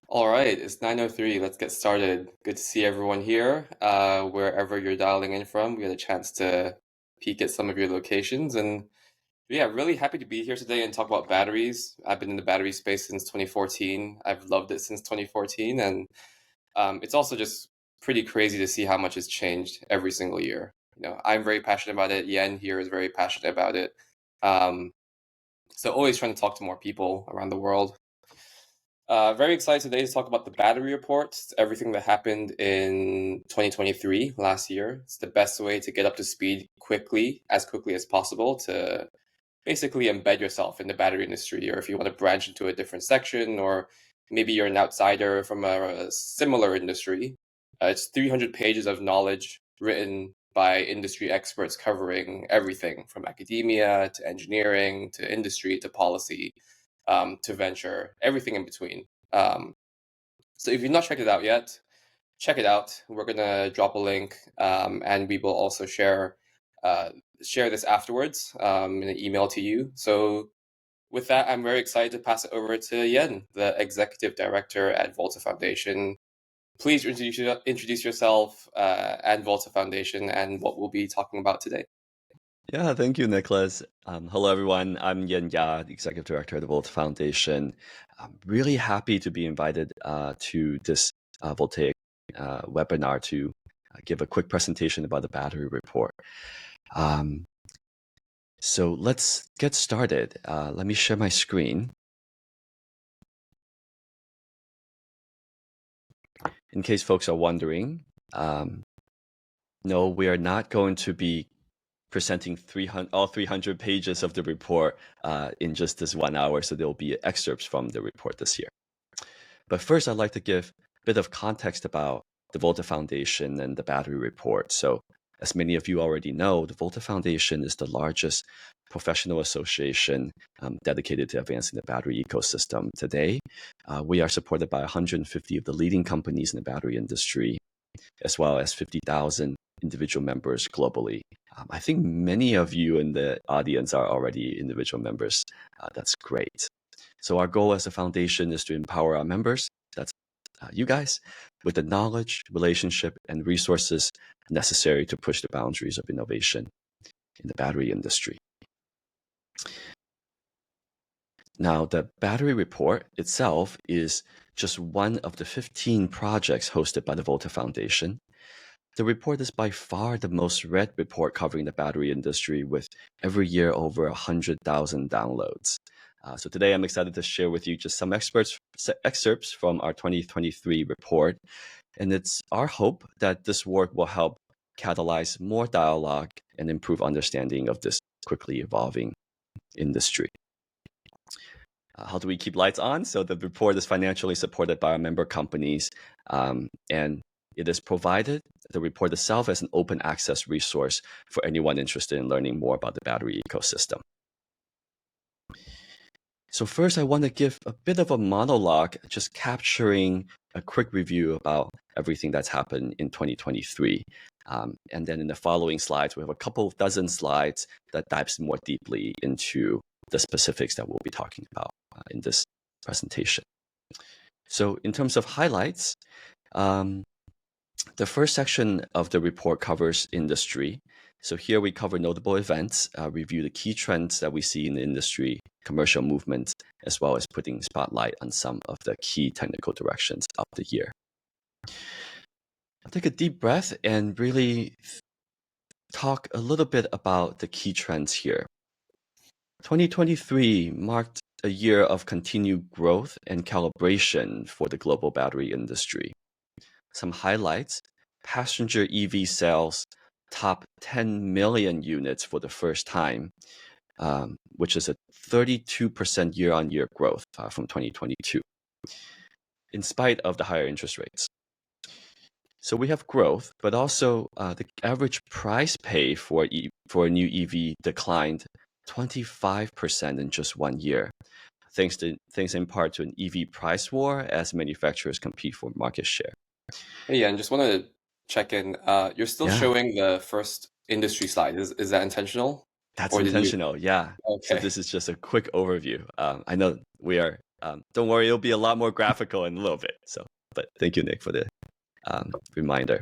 All right, it's 9:03. Let's get started. Good to see everyone here. Wherever you're dialing in from, we had a chance to peek at some of your locations. And yeah, really happy to be here today and talk about batteries. I've been in the battery space since 2014. I've loved it since 2014. And it's also just pretty crazy to see how much has changed every single year. I'm very passionate about it. Yen here is very passionate about it. Um, so always trying to talk to more people around the world. Very excited today to talk about the battery report. It's everything that happened in 2023, last year. It's the best way to get up to speed quickly, as quickly as possible, to basically embed yourself in the battery industry, or if you want to branch into a different section, or maybe you're an outsider from a similar industry. It's 300 pages of knowledge written by industry experts covering everything from academia to engineering to industry to policy, to venture, everything in between. So if you've not checked it out yet, check it out. We're gonna drop a link, and we will also uh, share this afterwards in an email to you. So with that, I'm very excited to pass it over to Yen, the executive director at Volta Foundation. Please introduce yourself and Volta Foundation and what we'll be talking about today. Yeah, thank you, Nicholas. Hello, everyone. I'm Yen Ya, the Executive Director of the Volta Foundation. I'm really happy to be invited to this Voltaic webinar to give a quick presentation about the battery report. Um, so let's get started. Let me share my screen. In case folks are wondering, no, we are not going to be presenting all 300 pages of the report in just this 1 hour. So there will be excerpts from the report this year. But first, I'd like to give a bit of context about the Volta Foundation and the battery report. So as many of you already know, the Volta Foundation is the largest professional association dedicated to advancing the battery ecosystem. Today, we are supported by 150 of the leading companies in the battery industry, as well as 50,000 individual members globally. I think many of you in the audience are already individual members. That's great. So our goal as a foundation is to empower our members, that's you guys, with the knowledge, relationship, and resources necessary to push the boundaries of innovation in the battery industry. Now, the battery report itself is just one of the 15 projects hosted by the Volta Foundation. The report is by far the most read report covering the battery industry, with every year over 100,000 downloads. So today I'm excited to share with you just some excerpts from our 2023 report. And it's our hope that this work will help catalyze more dialogue and improve understanding of this quickly evolving industry. How do we keep lights on? So the report is financially supported by our member companies, and it is provided, the report itself, as an open access resource for anyone interested in learning more about the battery ecosystem. So first, I want to give a bit of a monologue, just capturing a quick review about everything that's happened in 2023. And then in the following slides, we have a couple of dozen slides that dives more deeply into the specifics that we'll be talking about in this presentation. So in terms of highlights, the first section of the report covers industry. So here we cover notable events, review the key trends that we see in the industry, commercial movements, as well as putting spotlight on some of the key technical directions of the year. I'll take a deep breath and really talk a little bit about the key trends here. 2023 marked a year of continued growth and calibration for the global battery industry. Some highlights: passenger EV sales top 10 million units for the first time, which is a 32% year-on-year growth from 2022, in spite of the higher interest rates. So we have growth, but also the average price paid for a new EV declined 25% in just 1 year, thanks in part to an EV price war as manufacturers compete for market share. Hey, Yen, just want to check in. You're still Yeah, showing the first industry slide. Is that intentional? that's Or did you? intentional. Yeah. So Okay. this is just a quick overview. I know we are don't worry, it'll be a lot more graphical in a little bit. So, but thank you, Nick, for the reminder.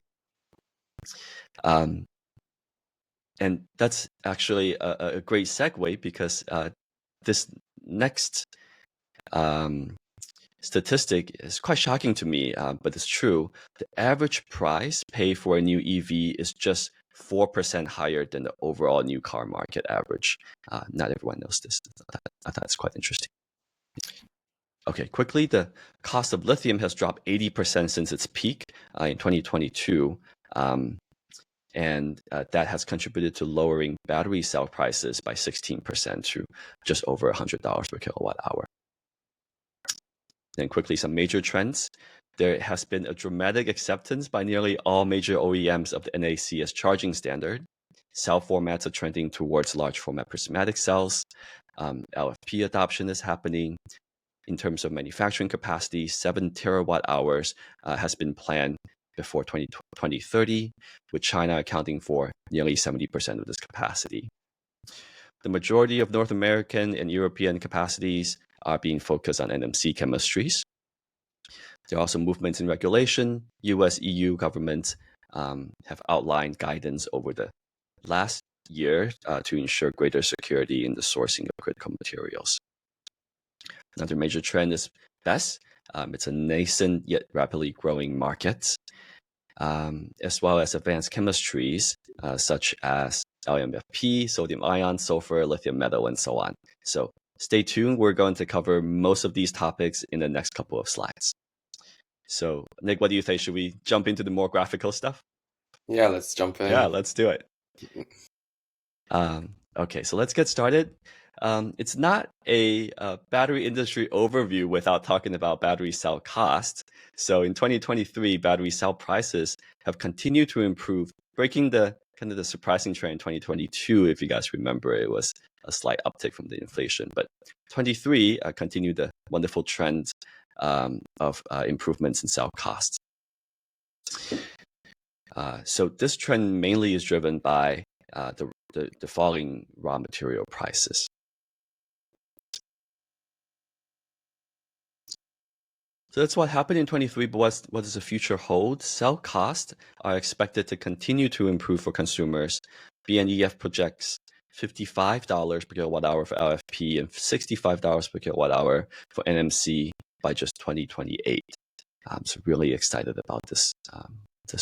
And that's actually a great segue, because this next statistic is quite shocking to me, but it's true. The average price paid for a new EV is just 4% higher than the overall new car market average. Not everyone knows this. I thought it's quite interesting. Okay, quickly, the cost of lithium has dropped 80% since its peak in 2022. And that has contributed to lowering battery cell prices by 16% to just over $100 per kilowatt hour. Then quickly, some major trends. There has been a dramatic acceptance by nearly all major OEMs of the NACS charging standard. Cell formats are trending towards large format prismatic cells. LFP adoption is happening. In terms of manufacturing capacity, 7 terawatt hours has been planned before 2030, with China accounting for nearly 70% of this capacity. The majority of North American and European capacities are being focused on NMC chemistries. There are also movements in regulation. US, EU governments have outlined guidance over the last year to ensure greater security in the sourcing of critical materials. Another major trend is BESS. It's a nascent yet rapidly growing market, as well as advanced chemistries such as LMFP, sodium ion, sulfur, lithium metal, and so on. So stay tuned. We're going to cover most of these topics in the next couple of slides. So, Nick, what do you think? Should we jump into the more graphical stuff? Yeah, let's jump in. Yeah, let's do it. Okay, so let's get started. It's not a battery industry overview without talking about battery cell cost. So in 2023, battery cell prices have continued to improve, breaking the kind of the surprising trend in 2022. If you guys remember, it was a slight uptick from the inflation, but 23 continued the wonderful trend of improvements in cell costs. So this trend mainly is driven by the falling raw material prices. So that's what happened in 23, but what does the future hold? Cell costs are expected to continue to improve for consumers. BNEF projects $55 per kilowatt hour for LFP and $65 per kilowatt hour for NMC by just 2028. So really excited about this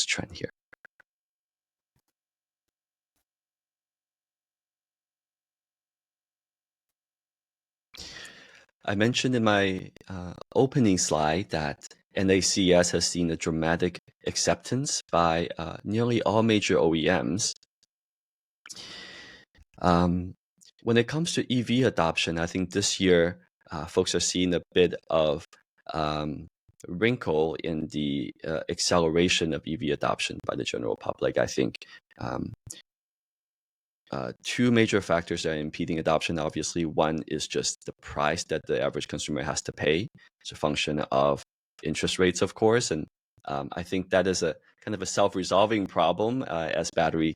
trend here. I mentioned in my opening slide that NACS has seen a dramatic acceptance by nearly all major OEMs. When it comes to EV adoption, I think this year folks are seeing a bit of wrinkle in the acceleration of EV adoption by the general public. I think two major factors that are impeding adoption. Obviously, one is just the price that the average consumer has to pay. It's a function of interest rates, of course, and I think that is a kind of a self-resolving problem as battery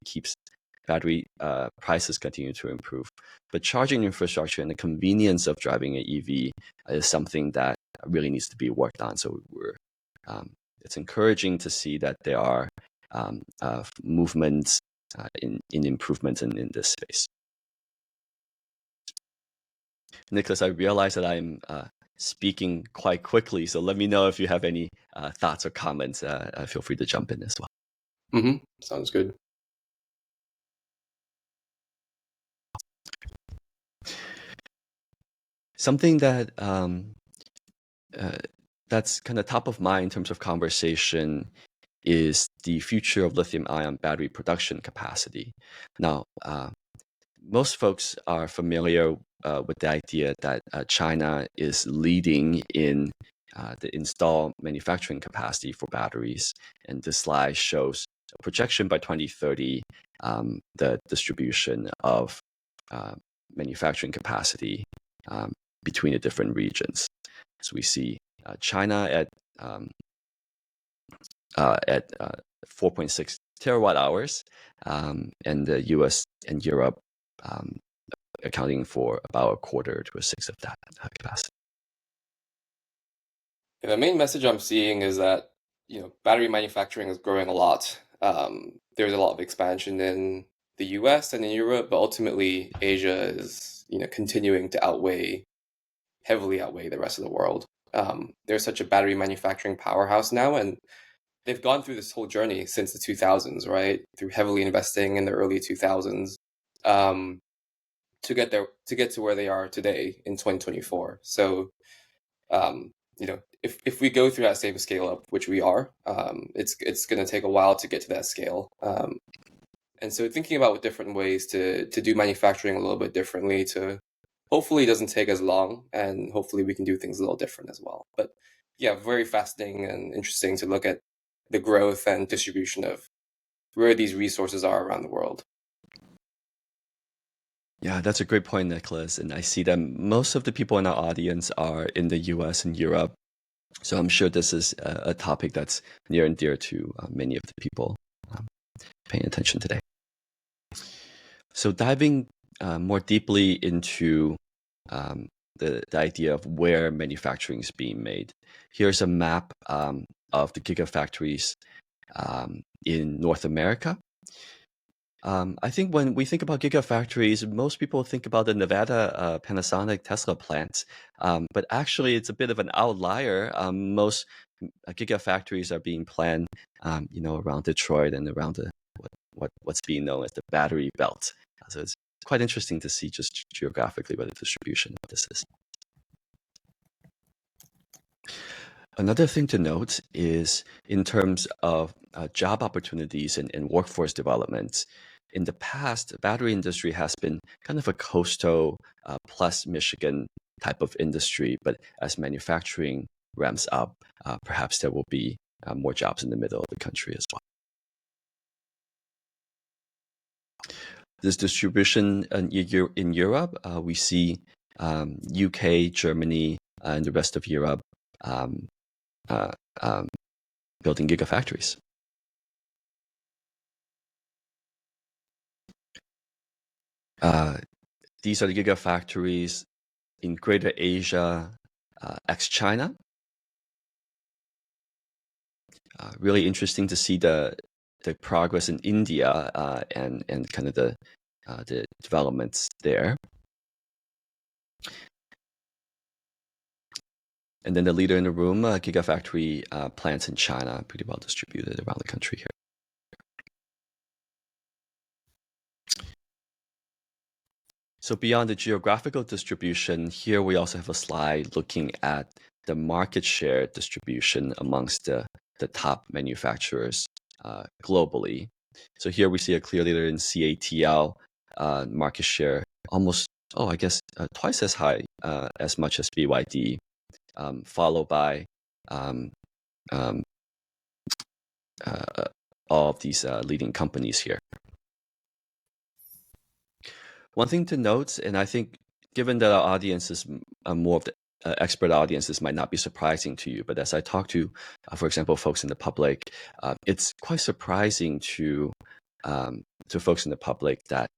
prices continue to improve. But charging infrastructure and the convenience of driving an EV is something that really needs to be worked on. So it's encouraging to see that there are movements in improvements in this space. Nicholas, I realize that I'm speaking quite quickly, so let me know if you have any thoughts or comments. Feel free to jump in as well. Sounds good. Something that that's kind of top of mind in terms of conversation is the future of lithium-ion battery production capacity. Now, most folks are familiar with the idea that China is leading in the installed manufacturing capacity for batteries. And this slide shows a projection by 2030, the distribution of manufacturing capacity between the different regions. So we see China at 4.6 terawatt hours, and the US and Europe accounting for about a quarter to a sixth of that capacity. Yeah, the main message I'm seeing is that, battery manufacturing is growing a lot. There's a lot of expansion in the US and in Europe, but ultimately Asia is, continuing to heavily outweigh the rest of the world. They're such a battery manufacturing powerhouse now, and they've gone through this whole journey since the 2000s, right? Through heavily investing in the early 2000s, um, to get to where they are today in 2024. So, if we go through that same scale up, which we are, it's going to take a while to get to that scale. And so thinking about different ways to do manufacturing a little bit differently to hopefully it doesn't take as long, and hopefully we can do things a little different as well. But yeah, very fascinating and interesting to look at the growth and distribution of where these resources are around the world. Yeah, that's a great point, Nicholas. And I see that most of the people in our audience are in the US and Europe. So I'm sure this is a topic that's near and dear to many of the people um, paying attention today. So diving more deeply into the idea of where manufacturing is being made, here's a map of the gigafactories in North America. I think when we think about gigafactories, most people think about the Nevada Panasonic Tesla plants, but actually it's a bit of an outlier. Most gigafactories are being planned, around Detroit and around what's being known as the battery belt. So it's quite interesting to see just geographically what the distribution of this is. Another thing to note is in terms of job opportunities and workforce development. In the past, the battery industry has been kind of a coastal plus Michigan type of industry, but as manufacturing ramps up, perhaps there will be more jobs in the middle of the country as well. This distribution in Europe, we see UK, Germany, and the rest of Europe um, building gigafactories. These are the gigafactories in Greater Asia, ex-China. Really interesting to see the progress in India and kind of the developments there. And then the leader in the room, gigafactory plants in China, pretty well distributed around the country here. So beyond the geographical distribution, here we also have a slide looking at the market share distribution amongst the top manufacturers globally. So here we see a clear leader in CATL, market share almost, twice as high as much as BYD, followed by all of these leading companies here. One thing to note, and I think given that our audience is more of the expert audience, this might not be surprising to you, but as I talk to, for example, folks in the public, it's quite surprising to folks in the public that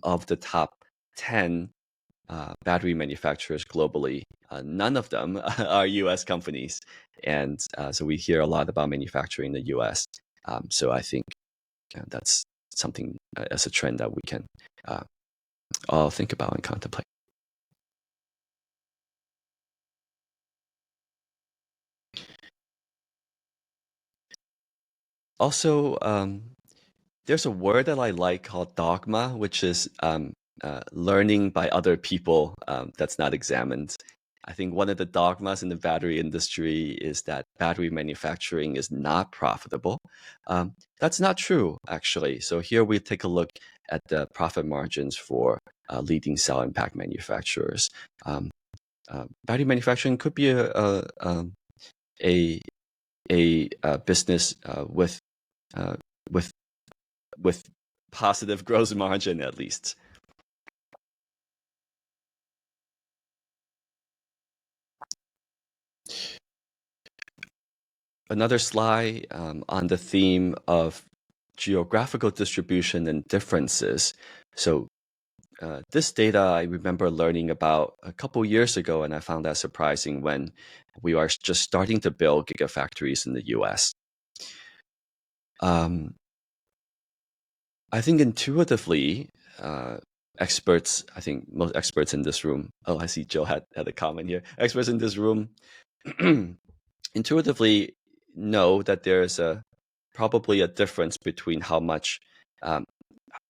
of the top 10 battery manufacturers globally, none of them are US companies. And so we hear a lot about manufacturing in the US. So I think that's something as a trend that we can all think about and contemplate. Also, there's a word that I like called dogma, which is learning by other people that's not examined. I think one of the dogmas in the battery industry is that battery manufacturing is not profitable. That's not true, actually. So here we take a look at the profit margins for leading cell and pack manufacturers. Battery manufacturing could be a business with positive gross margin at least. Another slide on the theme of geographical distribution and differences. So this data I remember learning about a couple years ago, and I found that surprising when we are just starting to build gigafactories in the US. I think intuitively, experts, I think most experts in this room, oh, I see Joe had a comment here. Experts in this room intuitively know that there's probably a difference between how much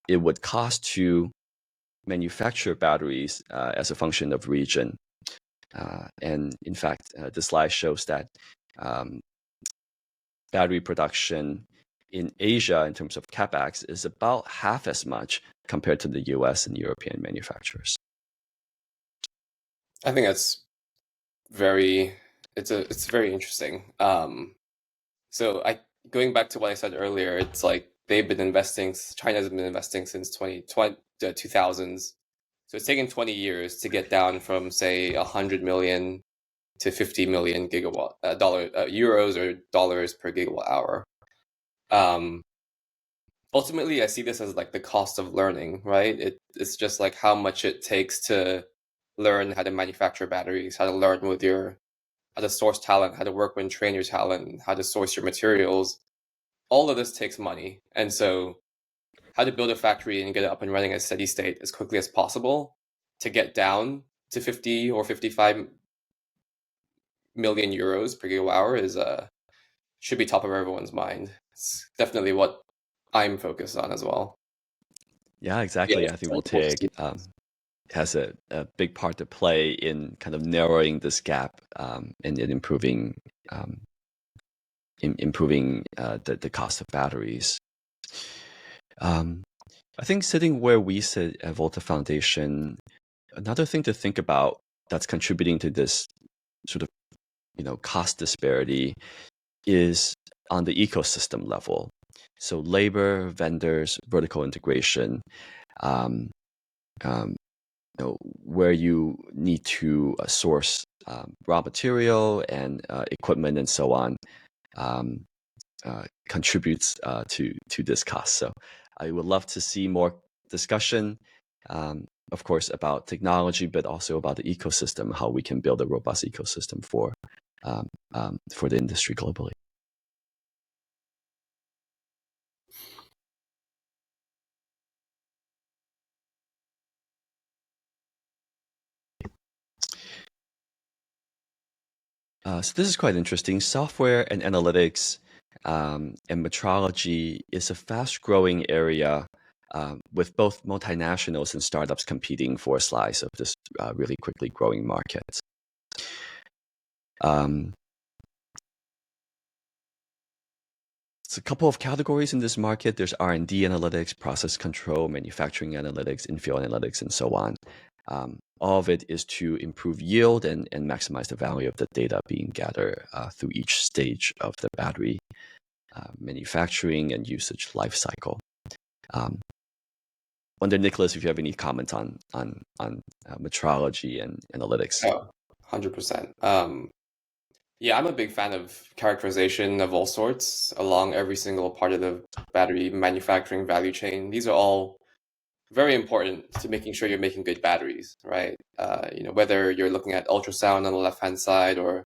it would cost to manufacture batteries as a function of region. And in fact, the slide shows that battery production in Asia in terms of capex is about half as much compared to the US and European manufacturers. I think that's it's very interesting. So going back to what I said earlier, it's like China's been investing since 2000s. So it's taken 20 years to get down from say 100 million to 50 million euros or dollars per gigawatt hour. Ultimately, I see this as like the cost of learning, right? It's just like how much it takes to learn how to manufacture batteries, how to source talent, how to work and train your talent, how to source your materials. All of this takes money. And so how to build a factory and get it up and running at steady state as quickly as possible to get down to 50 or 55 million euros per gigawatt hour should be top of everyone's mind. It's definitely what I'm focused on as well. Yeah, exactly. I think Voltaiq has a big part to play in kind of narrowing this gap and in improving the cost of batteries. I think sitting where we sit at Volta Foundation, another thing to think about that's contributing to this sort of cost disparity is on the ecosystem level. So labor, vendors, vertical integration, where you need to source raw material and equipment and so on, contributes to this cost. So I would love to see more discussion, of course, about technology, but also about the ecosystem, how we can build a robust ecosystem for the industry globally. So this is quite interesting. Software and analytics and metrology is a fast-growing area with both multinationals and startups competing for a slice of this really quickly growing market. It's a couple of categories in this market. There's R&D analytics, process control, manufacturing analytics, in-field analytics, and so on. All of it is to improve yield and maximize the value of the data being gathered through each stage of the battery manufacturing and usage life cycle. Wonder, Nicholas, if you have any comments on metrology and analytics. Oh, 100%. Yeah, I'm a big fan of characterization of all sorts along every single part of the battery manufacturing value chain. These are all very important to making sure you're making good batteries, right? Whether you're looking at ultrasound on the left-hand side or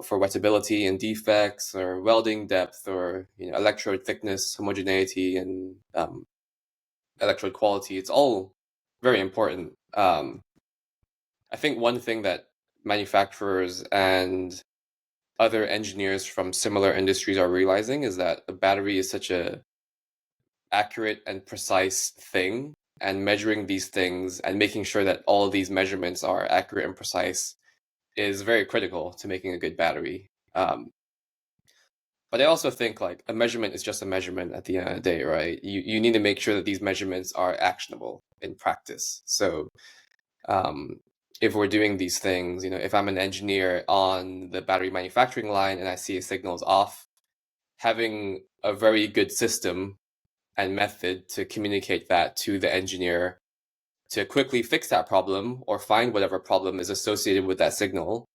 for wettability and defects or welding depth or electrode thickness, homogeneity, and electrode quality, it's all very important. I think one thing that manufacturers and other engineers from similar industries are realizing is that a battery is such a accurate and precise thing, and measuring these things and making sure that all of these measurements are accurate and precise is very critical to making a good battery. But I also think like a measurement is just a measurement at the end of the day, right? You need to make sure that these measurements are actionable in practice. So if we're doing these things, if I'm an engineer on the battery manufacturing line and I see a signal is off, having a very good system and method to communicate that to the engineer to quickly fix that problem or find whatever problem is associated with that signal,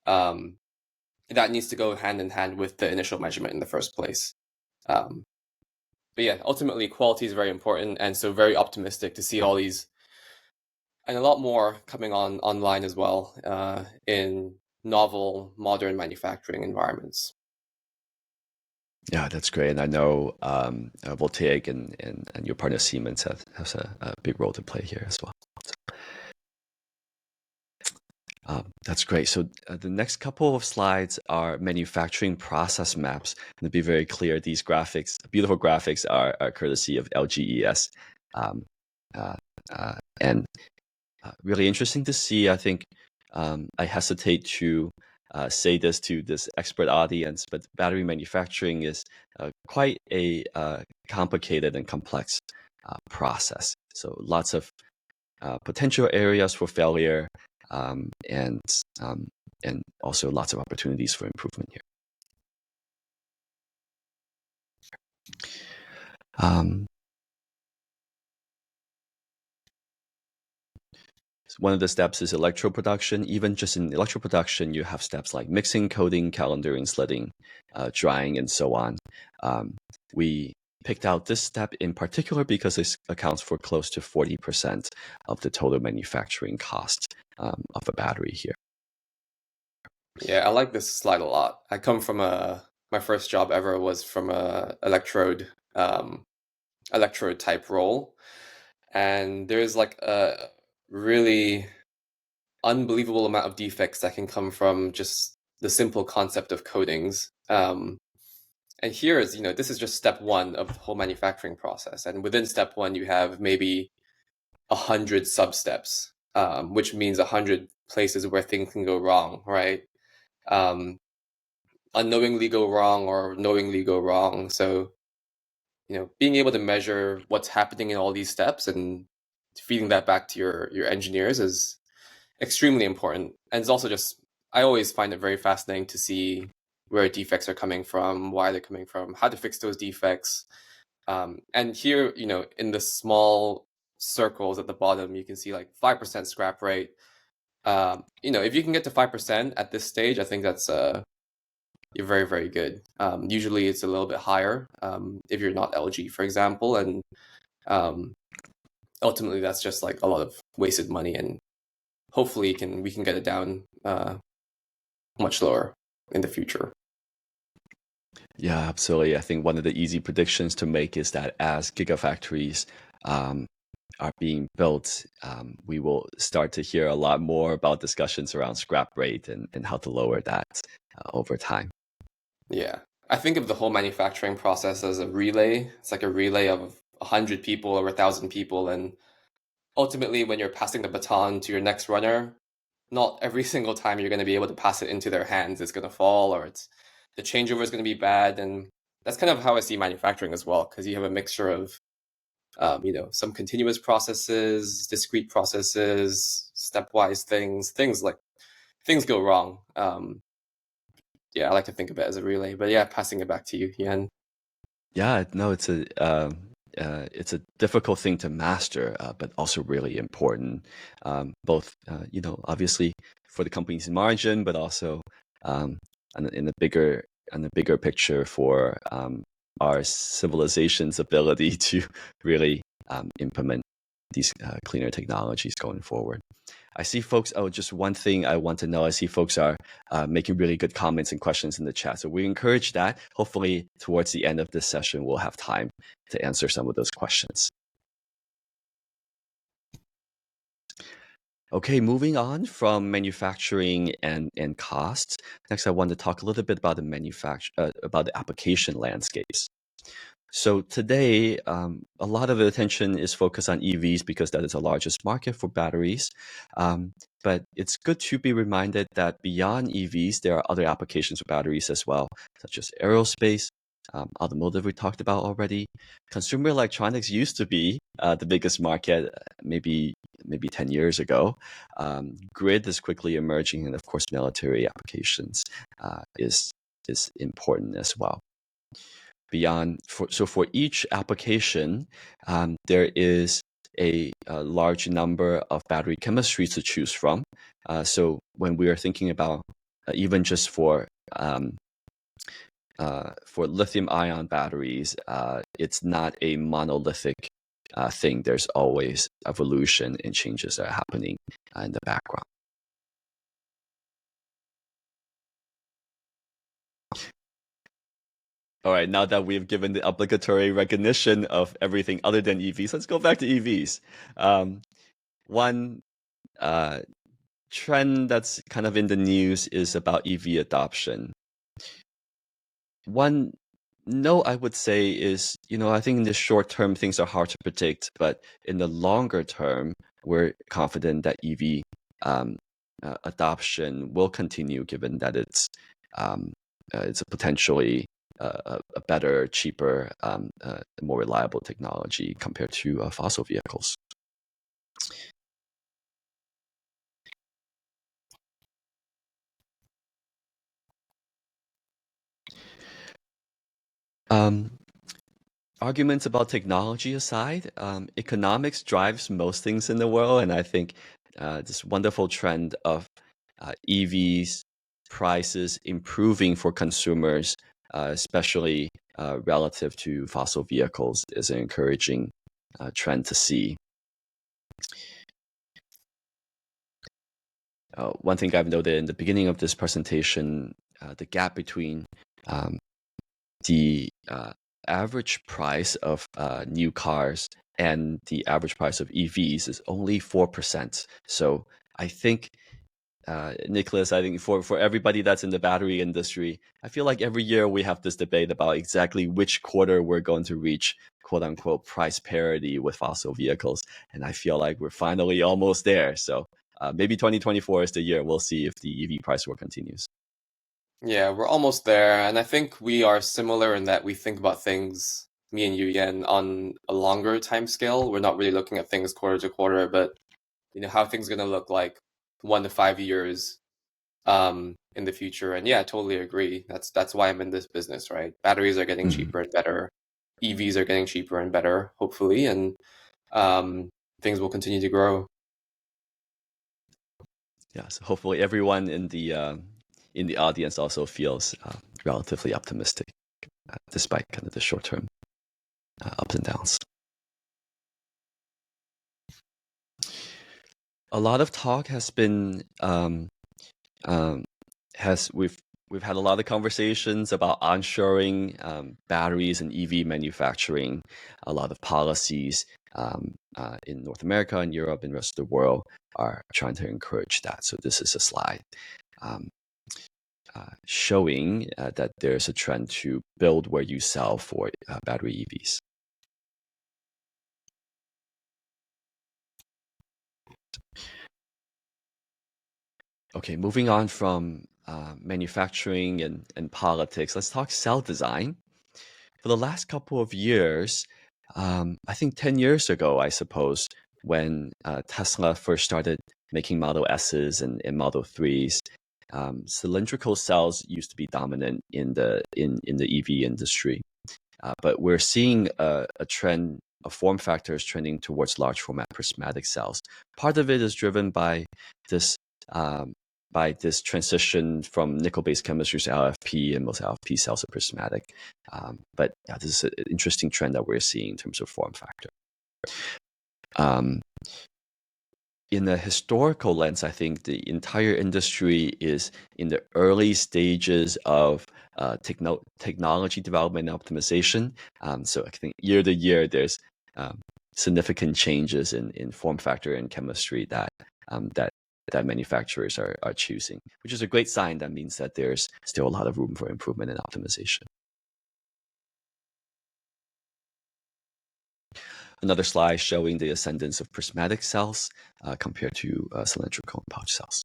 that needs to go hand in hand with the initial measurement in the first place. yeah, ultimately quality is very important, and so very optimistic to see all these and a lot more coming on online as well in novel modern manufacturing environments. Yeah, that's great. And I know Voltaiq and your partner Siemens has a big role to play here as well. That's great. So the next couple of slides are manufacturing process maps. And to be very clear, these graphics, beautiful graphics, are courtesy of LGES. Uh, and really interesting to see. I think I hesitate to say this to this expert audience, but battery manufacturing is quite a complicated and complex process. So lots of potential areas for failure, um, and um, and also lots of opportunities for improvement here. Um, One of the steps is electrode production. Even just in electrode production, you have steps like mixing, coating, calendaring, slitting, drying, and so on. We picked out this step in particular because it accounts for close to 40% of the total manufacturing cost of a battery here. Yeah, I like this slide a lot. I come from my first job ever was from a electrode type role, and there's like a really unbelievable amount of defects that can come from just the simple concept of coatings. And here is, this is just step one of the whole manufacturing process. And within step one, you have maybe 100 sub steps, which means 100 places where things can go wrong, right? Um, Unknowingly go wrong or knowingly go wrong. So, being able to measure what's happening in all these steps and feeding that back to your engineers is extremely important. And it's also just, I always find it very fascinating to see where defects are coming from, why they're coming from, how to fix those defects. And here, in the small circles at the bottom, you can see like 5% scrap rate. If you can get to 5% at this stage, I think that's you're very, very good. Usually it's a little bit higher if you're not LG, for example. And um, ultimately, that's just like a lot of wasted money. And hopefully we can get it down much lower in the future. Yeah, absolutely. I think one of the easy predictions to make is that as gigafactories are being built, we will start to hear a lot more about discussions around scrap rate and how to lower that over time. Yeah. I think of the whole manufacturing process as a relay. It's like a relay of 100 people or 1,000 people. And ultimately, when you're passing the baton to your next runner, not every single time you're going to be able to pass it into their hands. It's going to fall, or the changeover is going to be bad. And that's kind of how I see manufacturing as well, because you have a mixture of some continuous processes, discrete processes, stepwise things go wrong. Yeah, I like to think of it as a relay, but yeah, passing it back to you, Yen. Yeah, no, it's a difficult thing to master, but also really important. Both, obviously for the company's margin, but also um, in the bigger picture for our civilization's ability to really implement these cleaner technologies going forward. I see folks. Oh, just one thing I want to know. I see folks are making really good comments and questions in the chat. So we encourage that. Hopefully, towards the end of this session, we'll have time to answer some of those questions. Okay, moving on from manufacturing and costs. Next, I want to talk a little bit about about the application landscapes. So today, a lot of the attention is focused on EVs because that is the largest market for batteries. But it's good to be reminded that beyond EVs, there are other applications for batteries as well, such as aerospace, automotive we talked about already. Consumer electronics used to be the biggest market maybe 10 years ago. Grid is quickly emerging, and of course, military applications is important as well. For each application, there is a large number of battery chemistries to choose from. So when we are thinking about even just for for lithium-ion batteries, it's not a monolithic thing. There's always evolution and changes that are happening in the background. All right, now that we've given the obligatory recognition of everything other than EVs, let's go back to EVs. One trend that's kind of in the news is about EV adoption. One note I would say is, I think in the short term, things are hard to predict, but in the longer term, we're confident that EV adoption will continue given that it's a potentially a better, cheaper, more reliable technology compared to fossil vehicles. Arguments about technology aside, economics drives most things in the world, and I think this wonderful trend of EVs prices improving for consumers, especially relative to fossil vehicles, is an encouraging trend to see. One thing I've noted in the beginning of this presentation, the gap between the average price of new cars and the average price of EVs is only 4%. So I think, Nicholas, I think for everybody that's in the battery industry, I feel like every year we have this debate about exactly which quarter we're going to reach quote unquote price parity with fossil vehicles. And I feel like we're finally almost there. So maybe 2024 is the year. We'll see if the EV price war continues. Yeah, we're almost there, and I think we are similar in that we think about things, me and you, Yen, on a longer time scale. We're not really looking at things quarter to quarter, but how things are gonna look like 1 to 5 years in the future. And yeah, I totally agree. That's why I'm in this business, right? Batteries are getting cheaper and better. EVs are getting cheaper and better, hopefully, and things will continue to grow. Yeah, so hopefully everyone in the audience also feels relatively optimistic, despite kind of the short-term ups and downs. A lot of talk has been we've had a lot of conversations about onshoring batteries and EV manufacturing. A lot of policies in North America and Europe and the rest of the world are trying to encourage that. So this is a slide showing that there's a trend to build where you sell for battery EVs. Okay, moving on from manufacturing and politics, let's talk cell design. For the last couple of years, I think 10 years ago, I suppose, when Tesla first started making Model S's and Model 3s, cylindrical cells used to be dominant in the EV industry. But we're seeing a trend of form factors trending towards large format prismatic cells. Part of it is driven by this transition from nickel-based chemistries to LFP, and most LFP cells are prismatic. But yeah, this is an interesting trend that we're seeing in terms of form factor. In the historical lens, I think the entire industry is in the early stages of technology development and optimization. So I think year to year, there's significant changes in form factor and chemistry that manufacturers are choosing, which is a great sign. That means that there's still a lot of room for improvement and optimization. Another slide showing the ascendance of prismatic cells compared to cylindrical and pouch cells.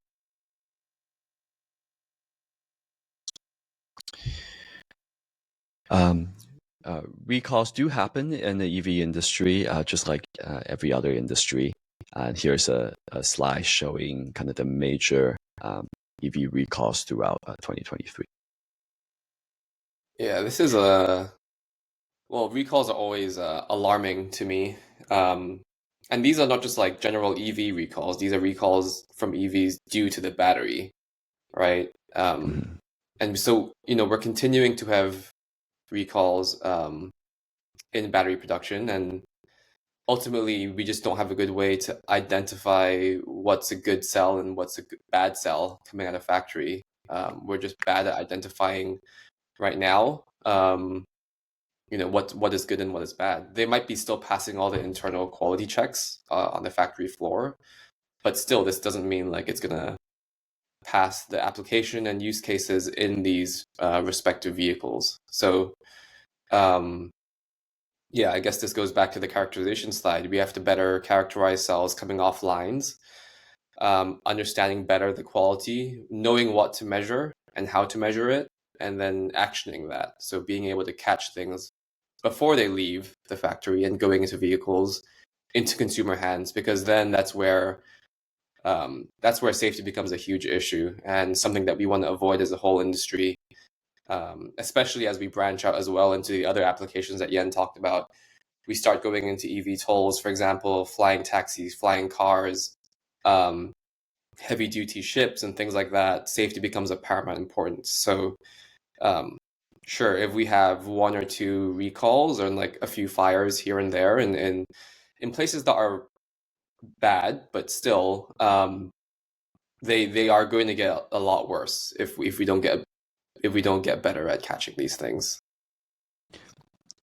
Recalls do happen in the EV industry, just like every other industry. And here's a slide showing kind of the major EV recalls throughout 2023. Yeah, this is recalls are always alarming to me. And these are not just like general EV recalls. These are recalls from EVs due to the battery, right? And so, we're continuing to have recalls in battery production, and ultimately we just don't have a good way to identify what's a good cell and what's a bad cell coming out of factory. We're just bad at identifying right now. What is good and what is bad. They might be still passing all the internal quality checks on the factory floor, but still, this doesn't mean like it's gonna pass the application and use cases in these respective vehicles. So, yeah, I guess this goes back to the characterization slide. We have to better characterize cells coming off lines, understanding better the quality, knowing what to measure and how to measure it, and then actioning that. So being able to catch things before they leave the factory and going into vehicles, into consumer hands, because then that's where safety becomes a huge issue and something that we want to avoid as a whole industry, especially as we branch out as well into the other applications that Yen talked about. We start going into EV tolls, for example, flying taxis, flying cars, um, heavy duty ships, and things like that. Safety becomes of paramount importance. So, um, sure, if we have one or two recalls or like a few fires here and there, and in places that are bad, but still, they are going to get a lot worse if we don't get better at catching these things.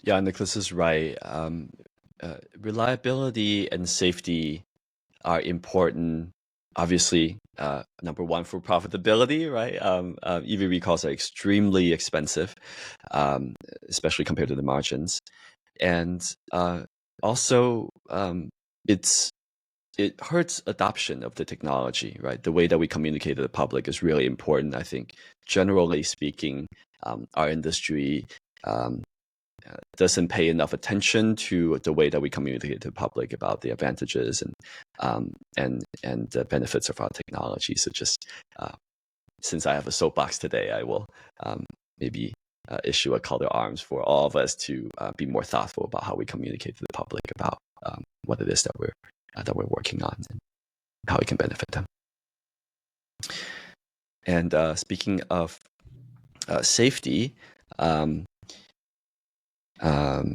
Yeah, Nicholas is right. Reliability and safety are important. Obviously, number one for profitability, right? EV recalls are extremely expensive, especially compared to the margins, and also it hurts adoption of the technology, right? The way that we communicate to the public is really important. I think, generally speaking, our industry um, doesn't pay enough attention to the way that we communicate to the public about the advantages and the benefits of our technology. So just since I have a soapbox today, I will maybe issue a call to arms for all of us to be more thoughtful about how we communicate to the public about what it is that we're working on and how it can benefit them. And speaking of safety, um, um,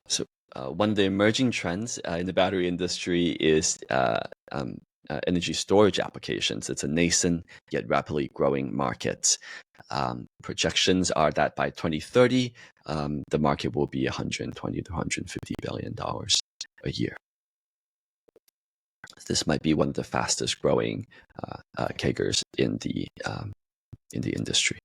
so one of the emerging trends in the battery industry is energy storage applications. It's a nascent yet rapidly growing market. Projections are that by 2030, the market will be $120 to $150 billion a year. This might be one of the fastest growing CAGRs in the industry.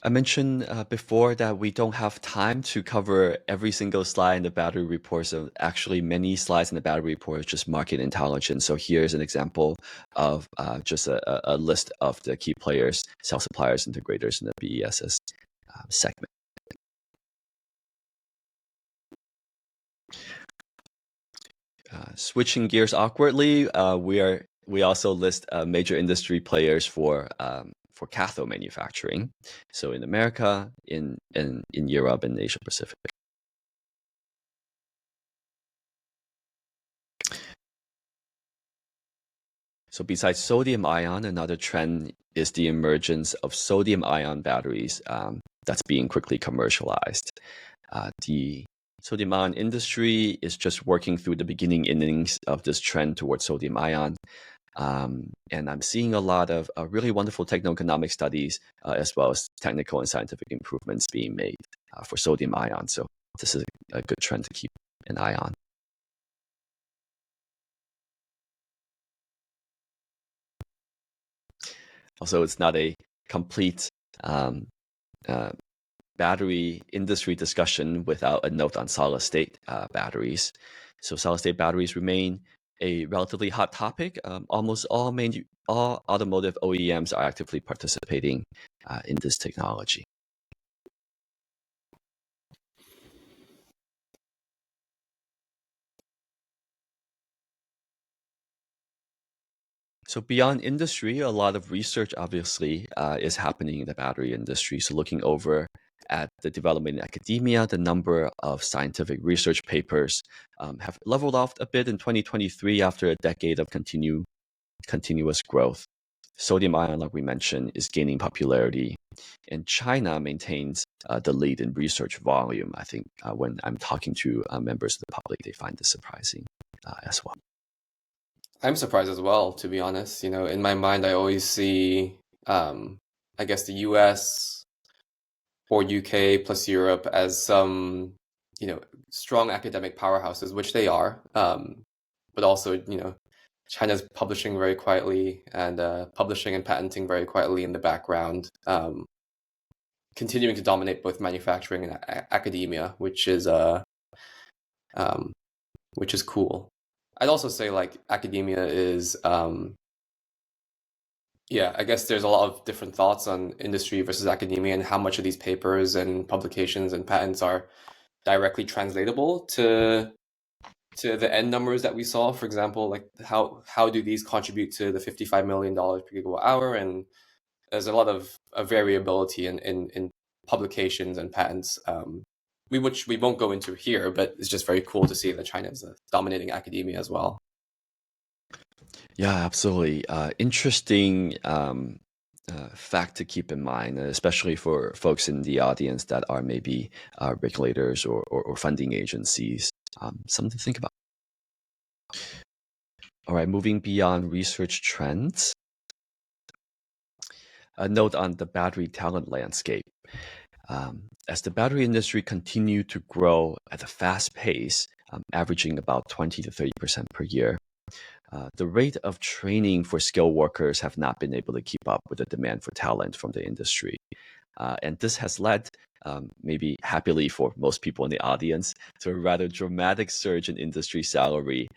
I mentioned before that we don't have time to cover every single slide in the battery report. So actually many slides in the battery report is just market intelligence. So here's an example of just a list of the key players, cell suppliers, integrators in the BESS segment. Switching gears awkwardly, we also list major industry players for cathode manufacturing. So in America, in Europe, and Asia Pacific. So besides sodium ion, another trend is the emergence of sodium ion batteries that's being quickly commercialized. The sodium ion industry is just working through the beginning innings of this trend towards sodium ion. And I'm seeing a lot of really wonderful techno-economic studies as well as technical and scientific improvements being made for sodium ion. So this is a good trend to keep an eye on. Also, it's not a complete battery industry discussion without a note on solid-state batteries. So solid-state batteries remain a relatively hot topic. Almost all automotive OEMs are actively participating in this technology. So beyond industry, a lot of research obviously is happening in the battery industry. So looking over at the development in academia, the number of scientific research papers have leveled off a bit in 2023 after a decade of continuous growth. Sodium ion, like we mentioned, is gaining popularity, and China maintains the lead in research volume. I think when I'm talking to members of the public, they find this surprising as well. I'm surprised as well, to be honest. In my mind, I always see, I guess, the US or UK plus Europe as some, strong academic powerhouses, which they are. But also, China's publishing very quietly and publishing and patenting very quietly in the background, continuing to dominate both manufacturing and academia, um, which is cool. I'd also say like academia is, I guess there's a lot of different thoughts on industry versus academia and how much of these papers and publications and patents are directly translatable to the end numbers that we saw. For example, like how do these contribute to the $55 million per gigawatt hour? And there's a lot of variability in publications and patents, which we won't go into here, but it's just very cool to see that China is dominating academia as well. Yeah, absolutely. Interesting fact to keep in mind, especially for folks in the audience that are maybe regulators or funding agencies. Something to think about. All right, moving beyond research trends. A note on the battery talent landscape. As the battery industry continued to grow at a fast pace, averaging about 20 to 30% per year, the rate of training for skilled workers have not been able to keep up with the demand for talent from the industry. And this has led, maybe happily for most people in the audience, to a rather dramatic surge in industry salary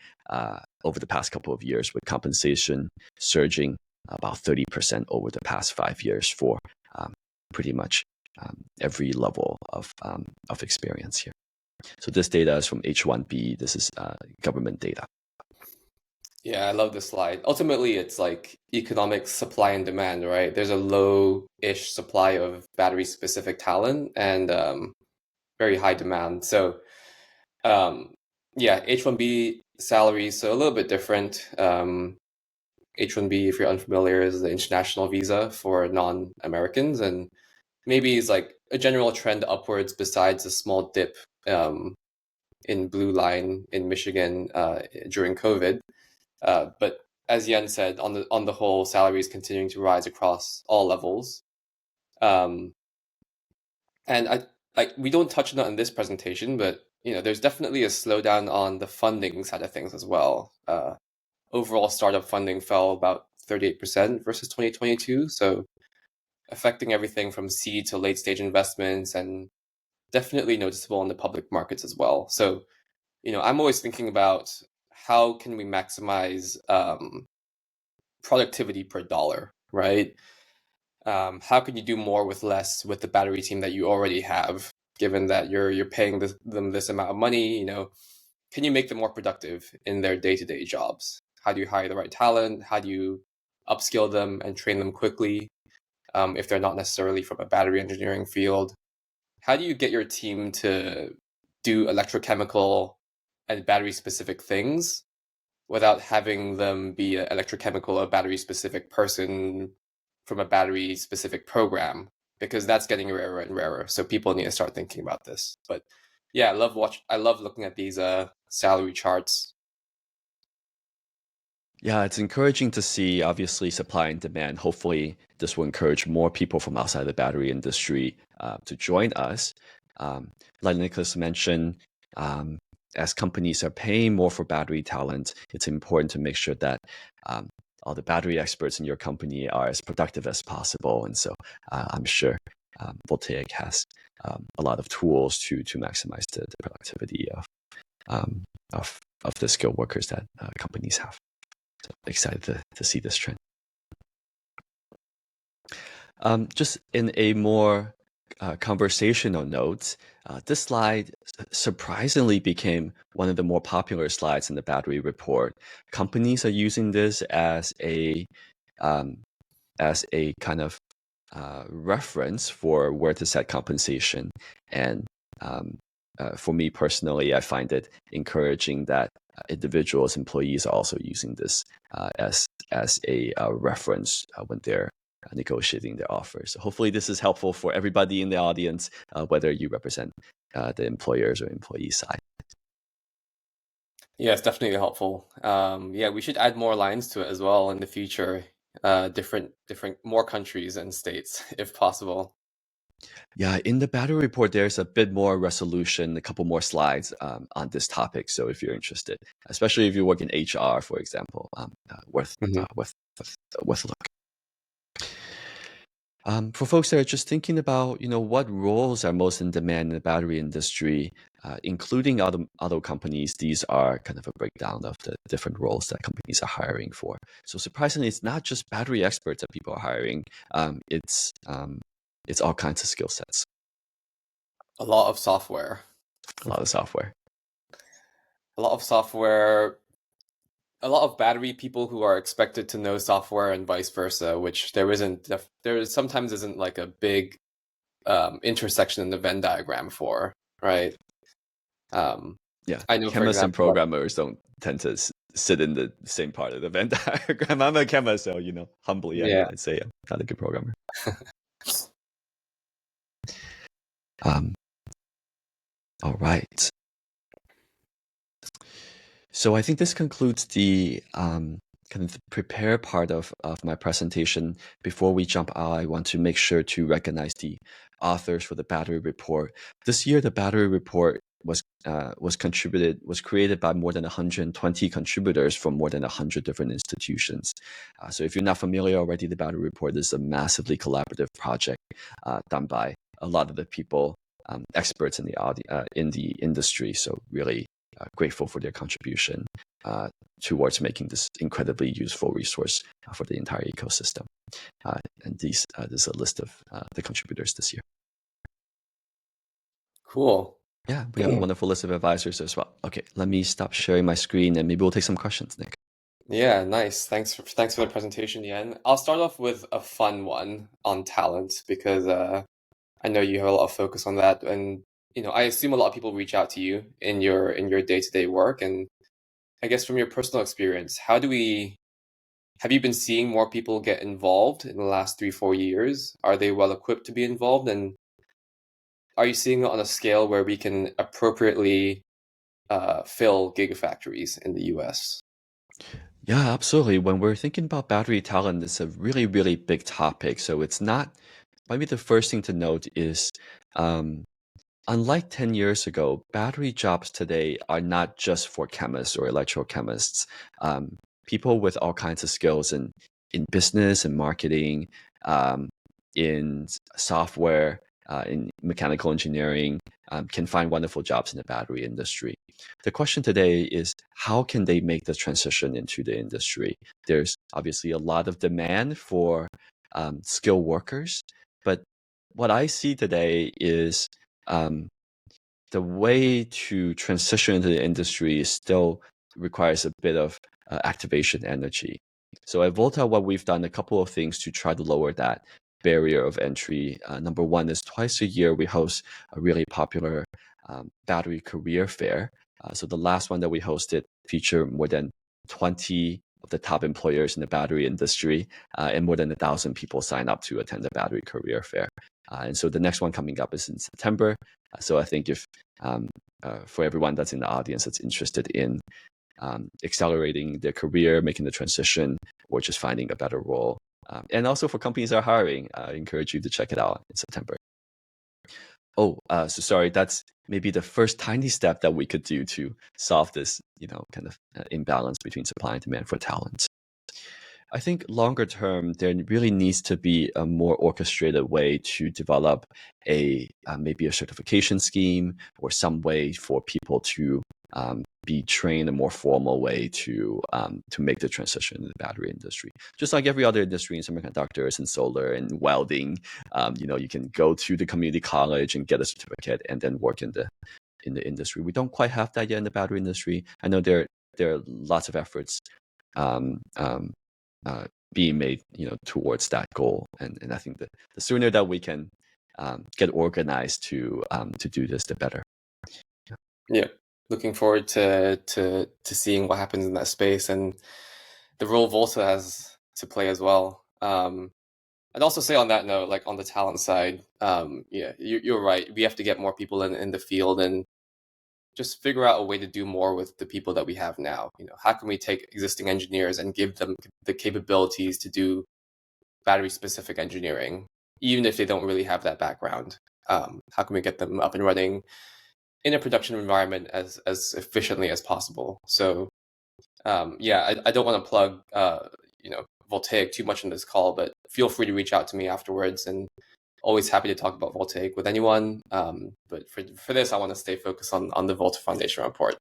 over the past couple of years, with compensation surging about 30% over the past 5 years for pretty much every level of experience here. So this data is from H1B. This is government data. Yeah, I love this slide. Ultimately, it's like economic supply and demand, right? There's a low-ish supply of battery-specific talent and very high demand. So, H1B salaries, so a little bit different. H1B, if you're unfamiliar, is the international visa for non-Americans, and maybe is like a general trend upwards besides a small dip in Blue Line in Michigan during COVID. But as Yen said, on the whole, salaries continuing to rise across all levels. And we don't touch on it in this presentation, but there's definitely a slowdown on the funding side of things as well. Overall startup funding fell about 38% versus 2022, so affecting everything from seed to late stage investments, and definitely noticeable in the public markets as well. So, I'm always thinking about how can we maximize productivity per dollar, right? How can you do more with less with the battery team that you already have, given that you're paying them this amount of money? Can you make them more productive in their day-to-day jobs? How do you hire the right talent? How do you upskill them and train them quickly if they're not necessarily from a battery engineering field? How do you get your team to do electrochemical and battery specific things without having them be an electrochemical or battery specific person from a battery specific program? Because that's getting rarer and rarer. So people need to start thinking about this. But yeah, I love looking at these salary charts. Yeah, it's encouraging to see, obviously, supply and demand. Hopefully, this will encourage more people from outside the battery industry to join us. Like Nicholas mentioned, as companies are paying more for battery talent, it's important to make sure that all the battery experts in your company are as productive as possible. And so I'm sure Voltaiq has a lot of tools to maximize the productivity of the skilled workers that companies have. So excited to see this trend. Just in a more conversational note, this slide surprisingly became one of the more popular slides in the battery report. Companies are using this as a kind of reference for where to set compensation. And for me personally, I find it encouraging that individuals, employees are also using this as a reference when they're negotiating their offers. So hopefully this is helpful for everybody in the audience, whether you represent the employers or employee side. Yeah, it's definitely helpful. Yeah, we should add more lines to it as well in the future. Different more countries and states if possible. Yeah, in the battery report, there's a bit more resolution, a couple more slides on this topic. So if you're interested, especially if you work in HR, for example, worth Mhm. worth a look. For folks that are just thinking about, what roles are most in demand in the battery industry, including other companies, these are kind of a breakdown of the different roles that companies are hiring for. So surprisingly, it's not just battery experts that people are hiring. It's all kinds of skill sets, A lot of software. a lot of software. A lot of software, a lot of battery people who are expected to know software and vice versa, which there sometimes isn't like a big intersection in the Venn diagram for, right? Um, Yeah, I know, for chemists and example, like, programmers don't tend to sit in the same part of the Venn diagram. I'm a chemist, so humbly, yeah, I'd say I'm not a good programmer. Um, all right. So I think this concludes the kind of the prepare part of my presentation. Before we jump out, I want to make sure to recognize the authors for the battery report. This year, the battery report was created by more than 120 contributors from more than 100 different institutions. So if you're not familiar already, the battery report is a massively collaborative project done by a lot of the people, experts in the industry. So really grateful for their contribution towards making this incredibly useful resource for the entire ecosystem. And this is a list of the contributors this year. cool. Yeah, we have a wonderful list of advisors as well. Okay, let me stop sharing my screen and maybe we'll take some questions, Nick. Yeah, nice. Thanks for the presentation, Yen. I'll start off with a fun one on talent because I know you have a lot of focus on that, and I assume a lot of people reach out to you in your day-to-day work, and I guess from your personal experience, have you been seeing more people get involved in the last 3, 4 years? Are they well equipped to be involved, and are you seeing it on a scale where we can appropriately fill gigafactories in the US? Yeah, absolutely. When we're thinking about battery talent, it's a really, really big topic. So it's not, maybe the first thing to note is um, unlike 10 years ago, battery jobs today are not just for chemists or electrochemists. People with all kinds of skills in business and marketing, um, in software, in mechanical engineering, can find wonderful jobs in the battery industry. The question today is how can they make the transition into the industry? There's obviously a lot of demand for skilled workers, but what I see today is um, the way to transition into the industry still requires a bit of activation energy. So at Volta, what we've done a couple of things to try to lower that barrier of entry. Number one is twice a year we host a really popular battery career fair. So the last one that we hosted featured more than 20 of the top employers in the battery industry, and more than 1,000 people signed up to attend the battery career fair. And so the next one coming up is in September. So I think if for everyone that's in the audience that's interested in accelerating their career, making the transition, or just finding a better role, and also for companies that are hiring, I encourage you to check it out in September. Oh, so sorry, that's maybe the first tiny step that we could do to solve this, kind of imbalance between supply and demand for talent. I think longer term, there really needs to be a more orchestrated way to develop maybe a certification scheme or some way for people to be trained a more formal way to make the transition in the battery industry. Just like every other industry in semiconductors and solar and welding, you can go to the community college and get a certificate and then work in the industry. We don't quite have that yet in the battery industry. I know there are lots of efforts um, being made, towards that goal. And I think the sooner that we can get organized to do this, the better. Yeah, looking forward to seeing what happens in that space and the role Volta has to play as well. I'd also say on that note, like on the talent side, yeah, you're right. We have to get more people in the field and just figure out a way to do more with the people that we have now. How can we take existing engineers and give them the capabilities to do battery specific engineering, even if they don't really have that background? How can we get them up and running in a production environment as efficiently as possible? So yeah, I don't want to plug Voltaiq too much in this call, but feel free to reach out to me afterwards, and always happy to talk about Voltaiq with anyone. But for this, I want to stay focused on the Volta Foundation report.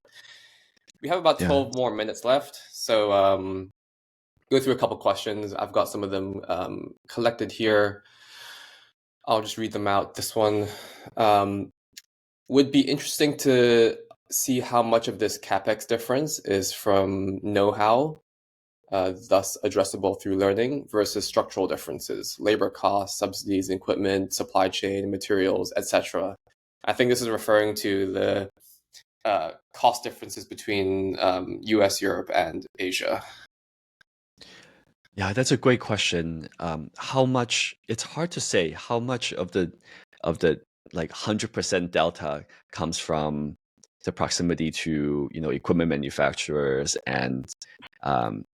We have about Yeah. 12 more minutes left, so go through a couple questions. I've got some of them collected here. I'll just read them out. This one would be interesting to see how much of this capex difference is from know-how, thus addressable through learning, versus structural differences, labor costs, subsidies, equipment, supply chain, materials, etc. I think this is referring to the cost differences between US, Europe, and Asia. Yeah, that's a great question. How much? It's hard to say how much of the like 100% delta comes from the proximity to equipment manufacturers and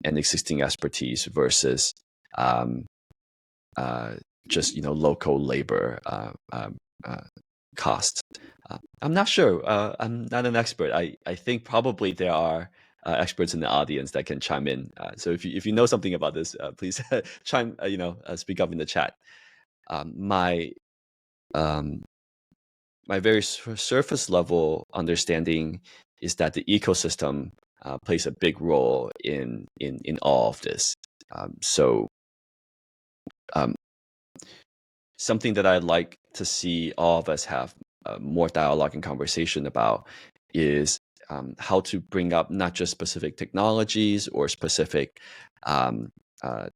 existing expertise versus um, just local labor cost. I'm not sure. I'm not an expert. I think probably there are experts in the audience that can chime in. So if you know something about this, please speak up in the chat. My my very surface level understanding is that the ecosystem plays a big role in all of this. So something that I'd like to see all of us have more dialogue and conversation about is how to bring up not just specific technologies or specific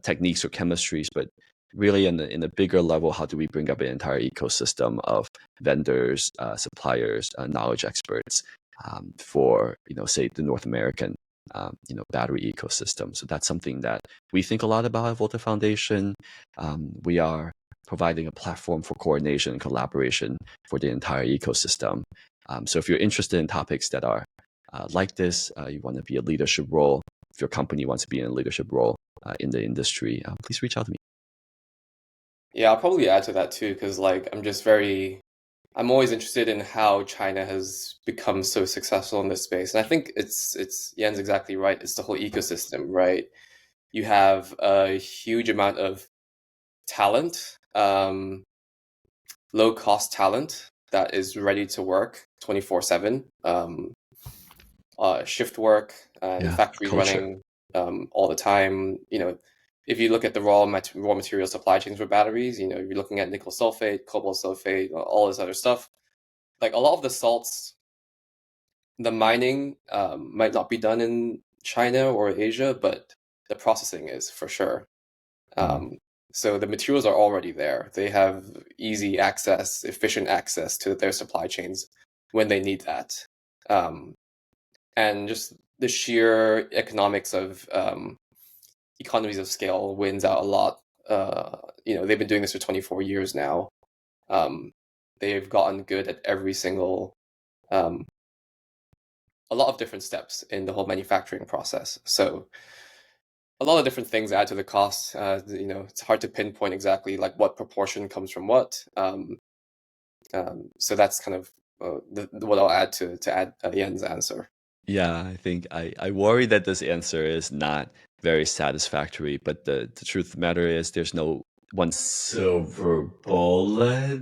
techniques or chemistries, but really in the bigger level, how do we bring up an entire ecosystem of vendors, suppliers, knowledge experts for say the North American battery ecosystem. So that's something that we think a lot about at Volta Foundation. We are providing a platform for coordination and collaboration for the entire ecosystem. So if you're interested in topics that are like this, you want to be a leadership role, if your company wants to be in a leadership role in the industry, please reach out to me. Yeah, I'll probably add to that too, because I'm always interested in how China has become so successful in this space. And I think it's Yen's exactly right. It's the whole ecosystem, right? You have a huge amount of talent, low cost talent that is ready to work 24/7, shift work, and factories culture. running all the time. If you look at the raw material supply chains for batteries, you're looking at nickel sulfate, cobalt sulfate, all this other stuff. Like a lot of the salts, the mining might not be done in China or Asia, but the processing is for sure. So the materials are already there. They have easy access, efficient access to their supply chains when they need that. And just the sheer economics of economies of scale wins out a lot. They've been doing this for 24 years now. They've gotten good at every single, a lot of different steps in the whole manufacturing process. So a lot of different things add to the cost. It's hard to pinpoint exactly like what proportion comes from what. So that's kind of what I'll add to add Yen's answer. Yeah, I think I worry that this answer is not very satisfactory, but the truth of the matter is there's no one silver bullet.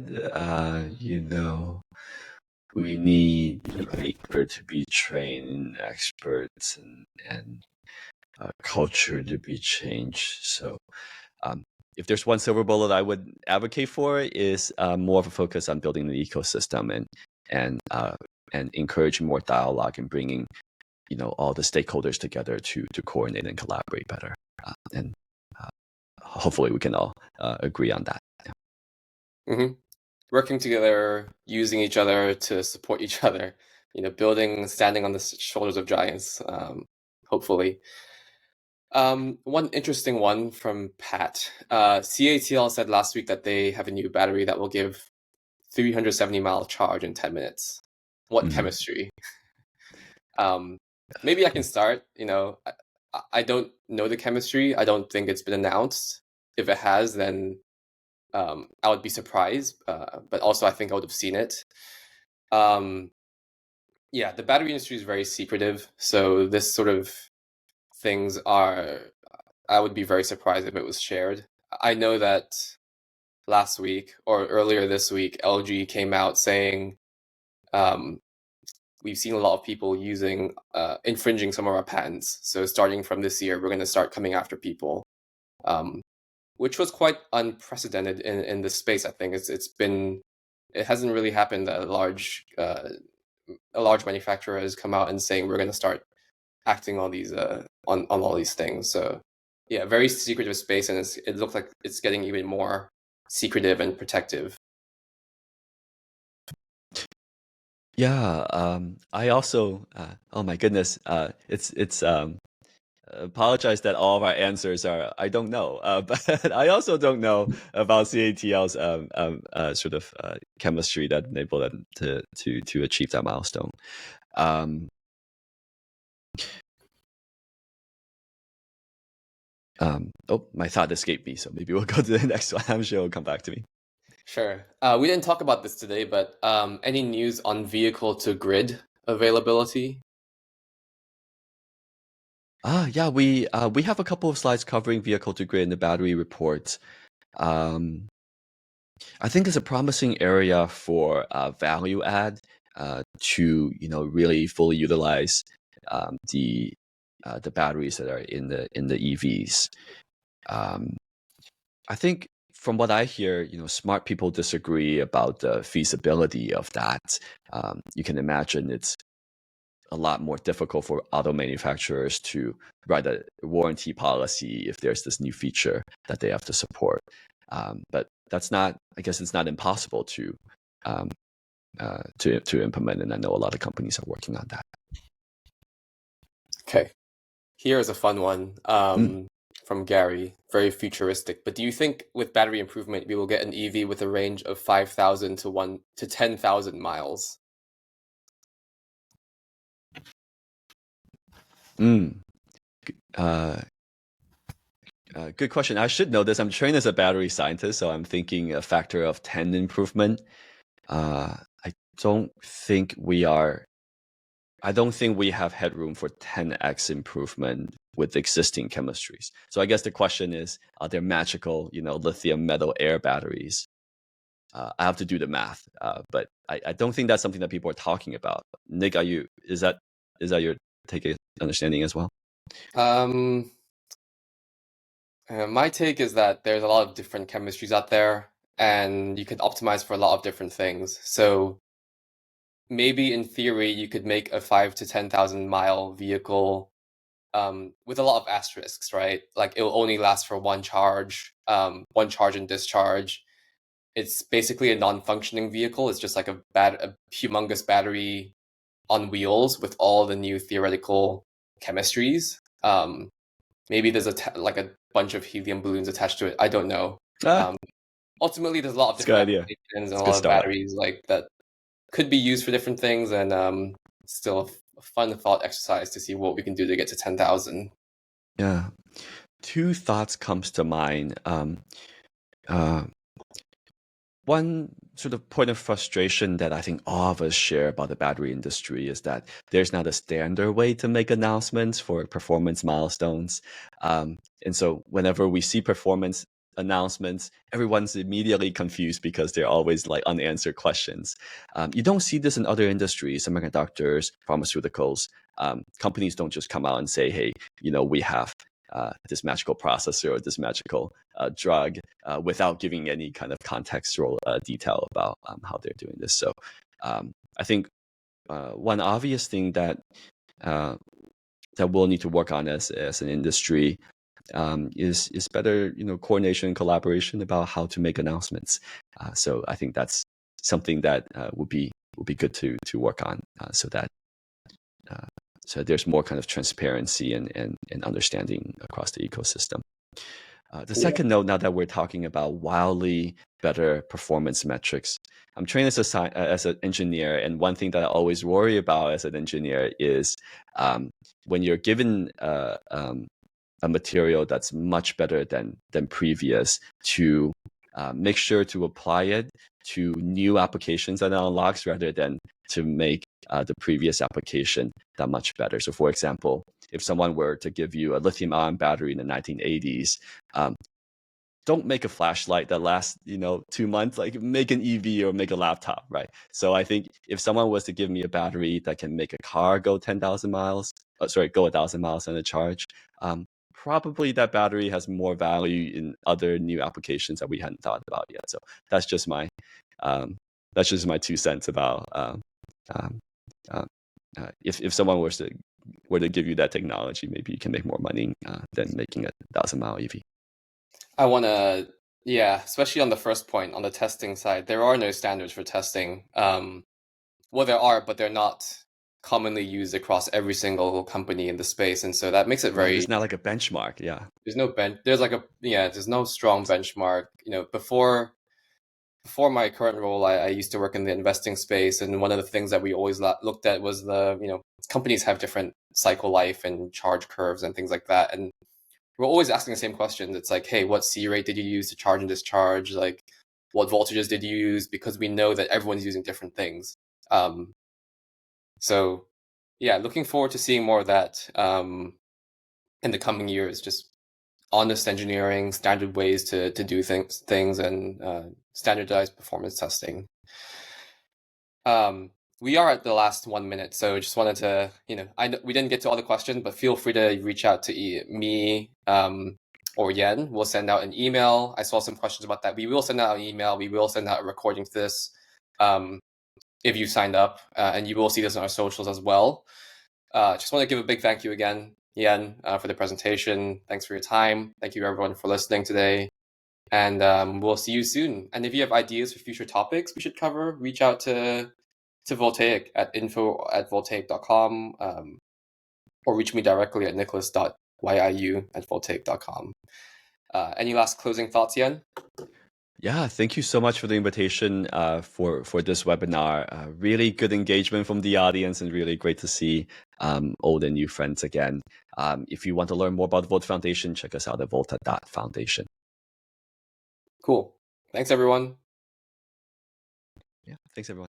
We need labor to be trained, experts, and culture to be changed. So if there's one silver bullet I would advocate for is more of a focus on building the ecosystem and encouraging more dialogue and bringing all the stakeholders together to coordinate and collaborate better. And hopefully we can all agree on that. Hmm. Working together, using each other to support each other, standing on the shoulders of giants, hopefully. One interesting one from Pat. CATL said last week that they have a new battery that will give 370-mile charge in 10 minutes. What chemistry? Maybe I can start. I don't know the chemistry. I don't think it's been announced. If it has, then I would be surprised. But also, I think I would have seen it. Yeah, the battery industry is very secretive. So this sort of things are, I would be very surprised if it was shared. I know that last week or earlier this week, LG came out saying we've seen a lot of people infringing some of our patents. So starting from this year, we're going to start coming after people, which was quite unprecedented in this space. I think it hasn't really happened that a large manufacturer has come out and saying we're going to start acting on these on all these things. So yeah, very secretive space, and it looks like it's getting even more secretive and protective. Yeah, I also, oh my goodness, it's apologize that all of our answers are I don't know, but I also don't know about CATL's sort of chemistry that enabled them to achieve that milestone. Oh, my thought escaped me, so maybe we'll go to the next one. I'm sure it'll come back to me. Sure. We didn't talk about this today, but any news on vehicle to grid availability? Yeah, we have a couple of slides covering vehicle to grid in the battery report. I think it's a promising area for value add to really fully utilize the batteries that are in the EVs. I think from what I hear, smart people disagree about the feasibility of that. You can imagine it's a lot more difficult for auto manufacturers to write a warranty policy if there's this new feature that they have to support. But that's not, I guess it's not impossible to implement, and I know a lot of companies are working on that. Okay. Here is a fun one from Gary, very futuristic. But do you think with battery improvement, we will get an EV with a range of 5,000 to 10,000 miles? Good question. I should know this. I'm trained as a battery scientist, so I'm thinking a factor of 10 improvement. I don't think we have headroom for 10x improvement with existing chemistries. So I guess the question is, are there magical, lithium metal air batteries? I have to do the math, but I don't think that's something that people are talking about. Nick, is that your take understanding as well? My take is that there's a lot of different chemistries out there, and you can optimize for a lot of different things. So maybe in theory, you could make a 5 to 10,000 mile vehicle with a lot of asterisks, right? Like it will only last for one charge and discharge. It's basically a non-functioning vehicle. It's just like a humongous battery on wheels with all the new theoretical chemistries. Maybe there's like a bunch of helium balloons attached to it. I don't know. Ultimately, there's a lot of It's a good different idea. applications and It's a a good lot of startup. batteries like that could be used for different things, and still a fun thought exercise to see what we can do to get to 10,000. Yeah. Two thoughts comes to mind. One sort of point of frustration that I think all of us share about the battery industry is that there's not a standard way to make announcements for performance milestones. And so whenever we see performance announcements, everyone's immediately confused because they're always like unanswered questions. You don't see this in other industries, semiconductors, pharmaceuticals. Companies don't just come out and say, hey, we have this magical processor or this magical drug without giving any kind of contextual detail about how they're doing this. So I think one obvious thing that we'll need to work on as an industry is better, coordination and collaboration about how to make announcements. So I think that's something that would be good to work on, so that there's more kind of transparency and understanding across the ecosystem. The second note, now that we're talking about wildly better performance metrics, I'm trained as an engineer, and one thing that I always worry about as an engineer is when you're given a material that's much better than previous, to make sure to apply it to new applications that it unlocks, rather than to make the previous application that much better. So for example, if someone were to give you a lithium-ion battery in the 1980s, don't make a flashlight that lasts 2 months. Like, make an EV or make a laptop, right? So I think if someone was to give me a battery that can make a car go 10,000 miles, go 1,000 miles on a charge, probably that battery has more value in other new applications that we hadn't thought about yet. So that's just my 2 cents about if someone were to give you that technology, maybe you can make more money than making a 1,000-mile EV. I want to, yeah, especially on the first point, on the testing side, there are no standards for testing. Well, there are, but they're not commonly used across every single company in the space, and so that makes it very. There's not like a benchmark, yeah. There's no there's no strong benchmark. Before my current role, I used to work in the investing space, and one of the things that we always looked at was companies have different cycle life and charge curves and things like that, and we're always asking the same questions. It's like, hey, what C rate did you use to charge and discharge? Like, what voltages did you use? Because we know that everyone's using different things. So yeah, looking forward to seeing more of that in the coming years. Just honest engineering, standard ways to do things, and standardized performance testing. We are at the last 1 minute, so just wanted to, we didn't get to all the questions, but feel free to reach out to me or Yen. We'll send out an email. I saw some questions about that. We will send out an email. We will send out a recording to this if you signed up, and you will see this on our socials as well. Just want to give a big thank you again, Yen, for the presentation. Thanks for your time. Thank you, everyone, for listening today. And we'll see you soon. And if you have ideas for future topics we should cover, reach out to Voltaiq at info@voltaiq.com, or reach me directly at nicholas.yiu@voltaiq.com. Any last closing thoughts, Yen? Yeah, thank you so much for the invitation for this webinar. Really good engagement from the audience, and really great to see old and new friends again. If you want to learn more about the Volta Foundation, check us out at volta.foundation. Cool. Thanks, everyone. Yeah, thanks, everyone.